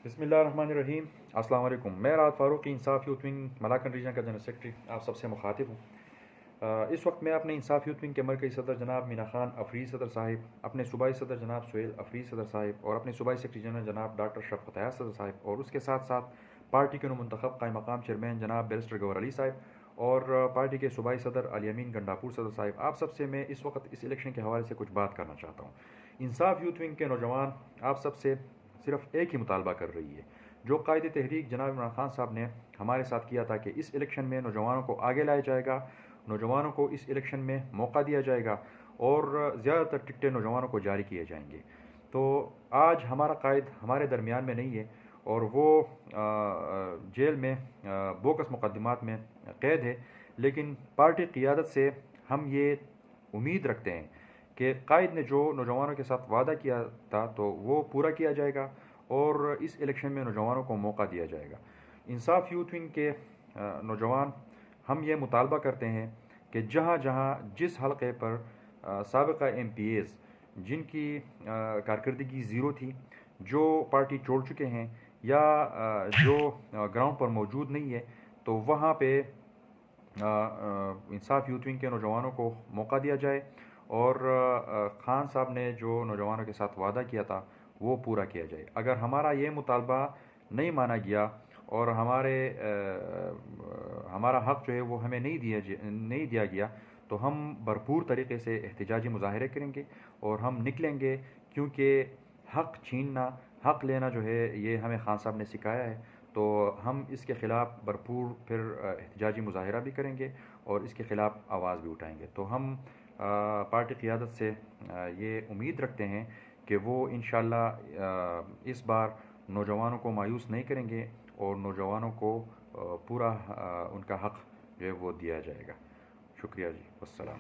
बिस्मिल्लाहिर्रहमानिर्रहीम। अस्सलाम वालेकुम। मैं राहत फ़ारूक़ी इंसाफ यूथ विंग मलाकन रीजन का जनरल सेक्रेटरी आप सबसे मुखातिब हूँ। इस वक्त मैं अपने इंसाफ यूथ विंग के मरकज़ी सदर जनाब मीना खान अफरीज़ सदर साहिब, अपने सूबाई सदर जनाब सुहेल अफरीज़ सदर साहिब और अपने सूबाई सेक्रेटरी जनरल जनाब डॉक्टर शफ़क़त हयात सदर साहिब और उसके साथ साथ पार्टी के मुंतखब कायम मकाम चेयरमैन जनाब बैरिस्टर गौहर अली साहिब और पार्टी के सूबाई सदर अली अमीन गंडापुर सदर साहिब, आप सबसे मैं इस वक्त इस इलेक्शन के हवाले से कुछ बात करना चाहता हूँ। इंसाफ यूथ विंग के नौजवान आप सबसे सिर्फ एक ही मुतालबा कर रही है जो कायदे तहरीक जनाब इमरान खान साहब ने हमारे साथ किया था कि इस इलेक्शन में नौजवानों को आगे लाया जाएगा, नौजवानों को इस इलेक्शन में मौका दिया जाएगा और ज़्यादातर टिकटें नौजवानों को जारी किए जाएंगे। तो आज हमारा कायद हमारे दरमियान में नहीं है और वो जेल में बोगस मुकदमात में कैद है, लेकिन पार्टी क़ियादत से हम ये उम्मीद रखते हैं कि कायद ने जो नौजवानों के साथ वादा किया था तो वो पूरा किया जाएगा और इस इलेक्शन में नौजवानों को मौका दिया जाएगा। इंसाफ यूथ विंग के नौजवान हम ये मुतालबा करते हैं कि जहाँ जहाँ जिस हलक़े पर साबिक़ा MPAs जिनकी कारकर्दगी ज़ीरो थी, जो पार्टी छोड़ चुके हैं या जो ग्राउंड पर मौजूद नहीं है, तो वहाँ पे इंसाफ यूथ विंग के नौजवानों को मौका दिया जाए और खान साहब ने जो नौजवानों के साथ वादा किया था वो पूरा किया जाए। अगर हमारा ये मुतालबा नहीं माना गया और हमारा हक़ जो है वो हमें नहीं दिया गया तो हम भरपूर तरीक़े से एहतजाजी मुज़ाहरे करेंगे और हम निकलेंगे, क्योंकि हक़ छीनना हक़ लेना जो है ये हमें खान साहब ने सिखाया है। तो हम इसके ख़िलाफ़ भरपूर फिर एहतजाजी मुज़ाहरा भी करेंगे और इसके ख़िलाफ़ आवाज़ भी उठाएंगे। तो हम पार्टी क़ियादत से ये उम्मीद रखते हैं कि वो इंशाअल्लाह इस बार नौजवानों को मायूस नहीं करेंगे और नौजवानों को पूरा उनका हक़ जो है वो दिया जाएगा। शुक्रिया जी, वस्सलाम।